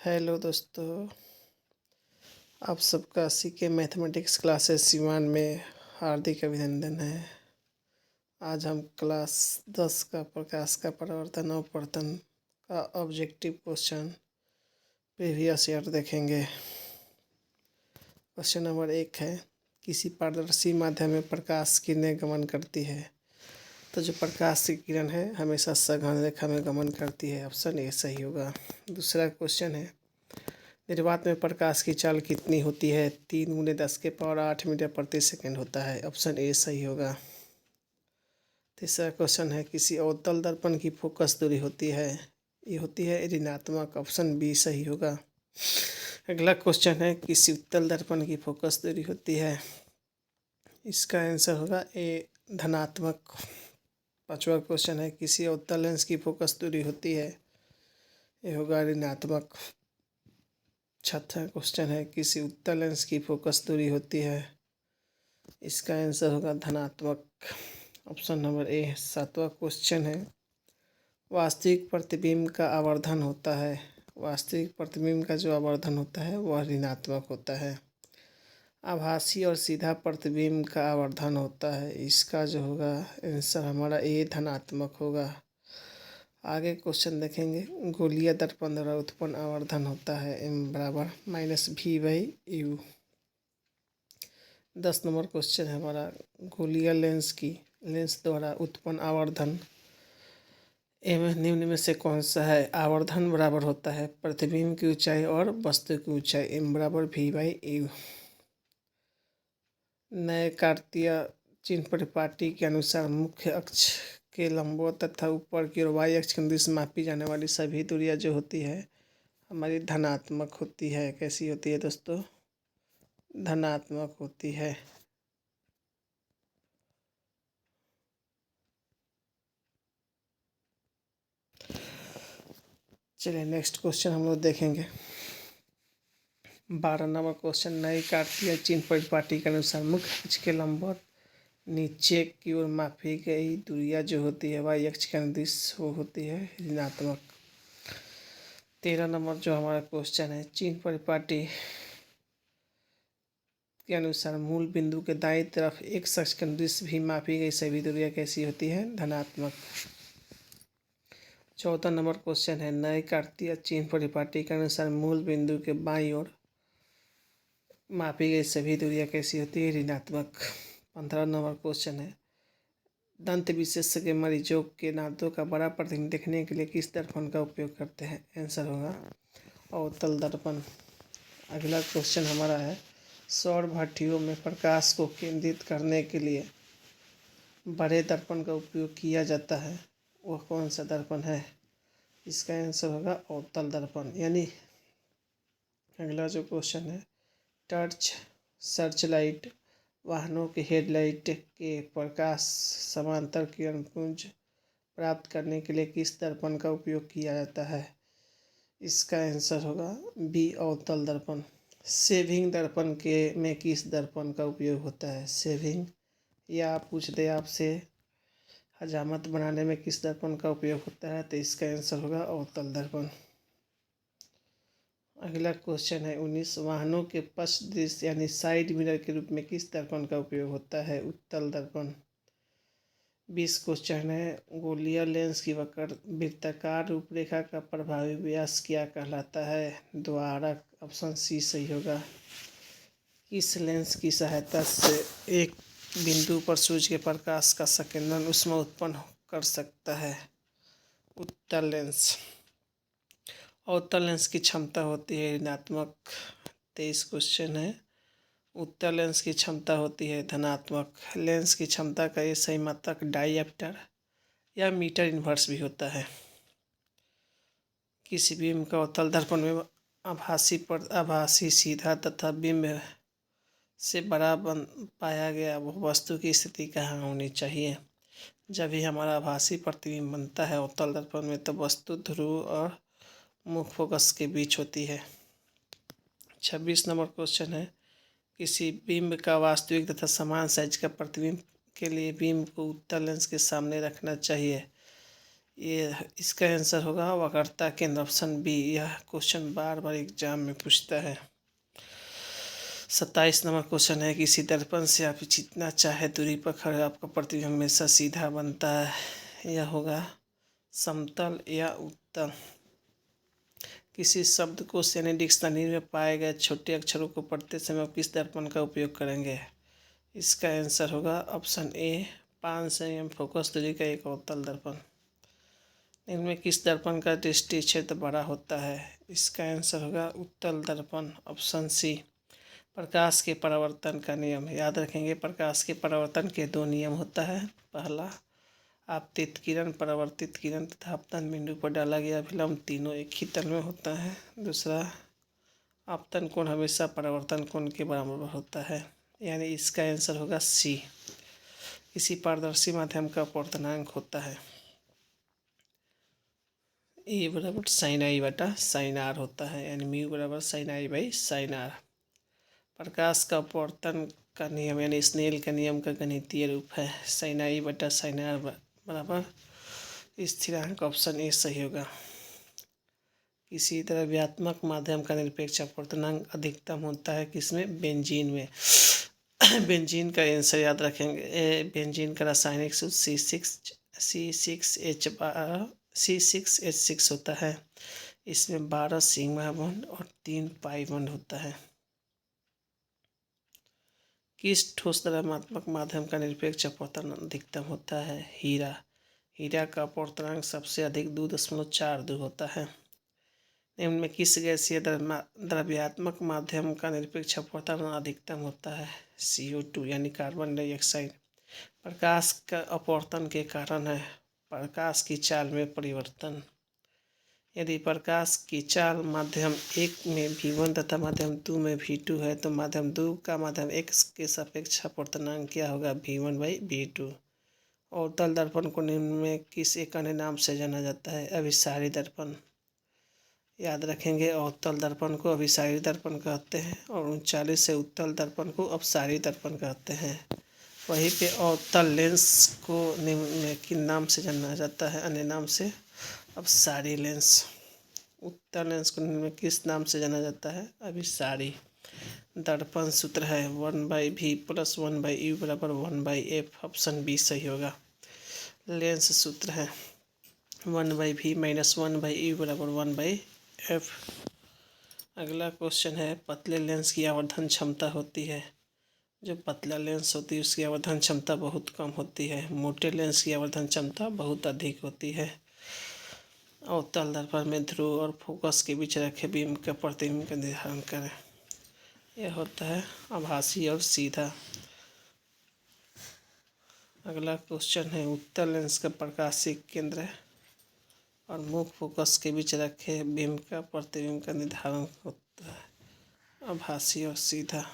Hello दोस्तों, आप सबका सीके मैथमेटिक्स क्लासेस सिवान में हार्दिक अभिनंदन है। आज हम क्लास 10 का प्रकाश का परावर्तन और अपवर्तन का ऑब्जेक्टिव क्वेश्चन प्रीवियस ईयर देखेंगे। क्वेश्चन नंबर 1 है, किसी पारदर्शी माध्यम में प्रकाश किरणें गमन करती है। तो जो प्रकाश की किरण है हमेशा सघन रेखा में गमन करती है। ऑप्शन ए सही होगा। दूसरा क्वेश्चन है, निर्वात में प्रकाश की चाल कितनी होती है? 3 × 10⁸ मीटर प्रति सेकंड होता है। ऑप्शन ए सही होगा। तीसरा क्वेश्चन है, किसी अवतल दर्पण की फोकस दूरी होती है, ये होती है ऋणात्मक। ऑप्शन बी सही होगा। अगला क्वेश्चन है, किसी उत्तल दर्पण की फोकस दूरी होती है, इसका आंसर होगा ए धनात्मक। पांचवा क्वेश्चन है, किसी अवतल लेंस की फोकस दूरी होती है, ये होगा ऋणात्मक। छठा क्वेश्चन है, किसी उत्तल लेंस की फोकस दूरी होती है, इसका आंसर होगा धनात्मक। Option number A. सातवां क्वेश्चन है, वास्तविक प्रतिबिंब का आवर्धन होता है, वास्तविक प्रतिबिंब का जो आवर्धन होता है वह ऋणात्मक होता है। आभासी और सीधा प्रतिबिंब का आवर्धन होता है, इसका जो होगा आंसर हमारा ए धनात्मक होगा। आगे क्वेश्चन देखेंगे, गोलीय दर्पण द्वारा उत्पन्न आवर्धन होता है m बराबर -v/u। 10 नंबर क्वेश्चन है हमारा, गोलीय लेंस द्वारा उत्पन्न आवर्धन एम निम्न में से कौन सा है? आवर्धन बराबर होता है प्रतिबिंब की ऊंचाई और वस्तु की ऊंचाई, m बराबर v/u। नए कार्तीय चिन्ह परिपाटी के अनुसार मुख्य अक्ष के लंबवत तथा ऊपर की ओर y अक्ष के अनुदिश मापी जाने वाली सभी दूरियां जो होती है हमारी धनात्मक होती है। कैसी होती है दोस्तों? धनात्मक होती है। चलिए नेक्स्ट क्वेश्चन हम लोग देखेंगे। 12 नंबर क्वेश्चन, नई कार्तीय चिन्ह परिपाटी के अनुसार मुख्य अक्ष के लंबवत नीचे की ओर मापी गई दूरियां जो होती है y अक्ष के अनुदिश वो होती है ऋणात्मक। 13 नंबर जो हमारा क्वेश्चन है, चिन्ह परिपाटी के अनुसार मूल बिंदु के दाईं तरफ एक अक्ष के अनुदिश भी मापी गई सभी दूरियां कैसी होती है? धनात्मक। 14 नंबर क्वेश्चन है, नए कार्तीय चिन्ह परिपाटी के अनुसार मूल बिंदु के बाईं ओर मापी गई सभी दूरियां कैसी होती है? ऋणात्मक। 15 नंबर क्वेश्चन है, दंत विशेषज्ञ मरीजों के दांतों का बड़ा प्रतिबिंब देखने के लिए किस दर्पण का उपयोग करते हैं? आंसर होगा अवतल दर्पण। अगला क्वेश्चन हमारा है, सौर भट्ठियों में प्रकाश को केंद्रित करने के लिए बड़े दर्पण का उपयोग किया जाता है, वह कौन सा दर्पण है? इसका आंसर होगा अवतल दर्पण। यानी अगला जो क्वेश्चन है, टॉर्च सर्च लाइट वाहनों के हेडलाइट के प्रकाश समांतर किरण पुंज प्राप्त करने के लिए किस दर्पण का उपयोग किया जाता है? इसका आंसर होगा बी अवतल दर्पण। सेविंग दर्पण के में किस दर्पण का उपयोग होता है? सेविंग या पूछ दे आपसे हजामत बनाने में किस दर्पण का उपयोग होता है, तो इसका आंसर होगा अवतल दर्पण। अगला क्वेश्चन है 19, वाहनों के पश्च दृश्य यानी साइड मिरर के रूप में किस दर्पण का उपयोग होता है? उत्तल दर्पण। 20 क्वेश्चन है, गोलीय लेंस की वृत्ताकार रूपरेखा का प्रभावी व्यास क्या कहलाता है? द्वारक। ऑप्शन सी सही होगा। इस लेंस की सहायता से एक बिंदु पर सूर्य के प्रकाश का संकेंद्रण ऊष्मा उत्पन्न कर सकता है। उत्तल लेंस। अवतल लेंस की क्षमता होती है ऋणात्मक। 23 क्वेश्चन है, उत्तल लेंस की क्षमता होती है धनात्मक। लेंस की क्षमता का ये सही मात्रक डायप्टर या मीटर इनवर्स भी होता है। किसी बिंब का अवतल दर्पण में आभासी सीधा तथा बिंब से बड़ा बन पाया गया वह वस्तु की स्थिति कहाँ होनी चाहिए? जब भी हमारा आभासी प्रतिबिंब बनता है अवतल दर्पण में तो वस्तु ध्रुव और मुख्य फोकस के बीच होती है। 26 नंबर क्वेश्चन है, किसी बिंब का वास्तविक तथा समान साइज का प्रतिबिंब के लिए बिंब को उत्तल लेंस के सामने रखना चाहिए, ये इसका आंसर होगा वक्रता केंद्र, ऑप्शन बी। यह क्वेश्चन बार बार एग्जाम में पूछता है। 27 नंबर क्वेश्चन है, किसी दर्पण से आप जितना चाहे दूरी पर खड़े आपका प्रतिबिंब हमेशा सीधा बनता है। यह होगा समतल या उत्तल। किसी शब्द को यानी डिक्शनरी में पाए गए छोटे अक्षरों को पढ़ते समय आप किस दर्पण का उपयोग करेंगे? इसका आंसर होगा ऑप्शन ए, 500 mm फोकस दूरी का एक अवतल दर्पण। इनमें किस दर्पण का दृष्टि क्षेत्र बड़ा होता है? इसका आंसर होगा उत्तल दर्पण, ऑप्शन सी। प्रकाश के परावर्तन का नियम याद रखेंगे। प्रकाश के परावर्तन के 2 नियम होता है। पहला, आपतित किरण, परावर्तित किरण तथा आपतन बिंदु पर डाला गया अभिलंब तीनों एक ही तल में होता है। दूसरा, आपतन कोण हमेशा परावर्तन कोण के बराबर होता है, यानी इसका आंसर होगा सी। किसी पारदर्शी माध्यम का अपवर्तनांक होता है ए बराबर साइन आई बटा साइन आर होता है, यानी म्यू बराबर sine i by sine r. प्रकाश का अपवर्तन का नियम यानी स्नेल का नियम का गणितीय रूप है साइन आई बटा साइन आर बराबर स्थिरांक, ऑप्शन ए सही होगा। किसी द्रव्यात्मक माध्यम का निरपेक्ष अपवर्तनांक अधिकतम होता है किसमें? बेंजीन में। बेंजीन का आंसर याद रखेंगे। बेंजीन का रासायनिक सूत्र C6H6 होता है। इसमें 12 सिग्मा बॉन्ड और 3 पाई बॉन्ड होता है। किस ठोस द्रव्यात्मक माध्यम का निरपेक्ष अपवर्तन अधिकतम होता है? हीरा। हीरा का अपवर्तनांक सबसे अधिक 2.42 होता है। निम्न में किस गैसीय द्रव्यात्मक माध्यम का निरपेक्ष अपवर्तन अधिकतम होता है? CO2 यानी कार्बन डाइऑक्साइड। प्रकाश का अपवर्तन के कारण है प्रकाश की चाल में परिवर्तन। यदि प्रकाश की चाल माध्यम 1 में V1 तथा माध्यम 2 में V2 है तो माध्यम 2 का माध्यम X के सापेक्ष अपवर्तनांक क्या होगा? V1 by V2। अवतल दर्पण को निम्न में किस एक अन्य नाम से जाना जाता है? अभिसारी दर्पण। याद रखेंगे, अवतल दर्पण को अभिसारी दर्पण कहते हैं और 39 से उत्तल दर्पण को अपसारी दर्पण कहते हैं। वहीं पे अवतल लेंस को निम्न में किन नाम से जाना जाता है? अन्य नाम से अपसारी लेंस। उत्तल लेंस को निम्न में किस नाम से जाना जाता है? अभिसारी। दर्पण सूत्र है 1/v प्लस 1/u बराबर 1/f, ऑप्शन बी सही होगा। लेंस सूत्र है 1/v माइनस 1/u बराबर 1/f। अगला क्वेश्चन है, पतले लेंस की आवर्धन क्षमता होती है। जो पतला लेंस होती है उसकी आवर्धन क्षमता बहुत कम होती है। मोटे लेंस की आवर्धन क्षमता बहुत अधिक होती है। अवतल दर्पण में ध्रुव और फोकस के बीच रखे बीम का प्रतिबिंब का निर्धारण करें। यह होता है आभासी और सीधा। अगला क्वेश्चन है, उत्तल लेंस का प्रकाशीय केंद्र और मुख्य फोकस के बीच रखे बीम का प्रतिबिंब का निर्धारण होता है आभासी और सीधा।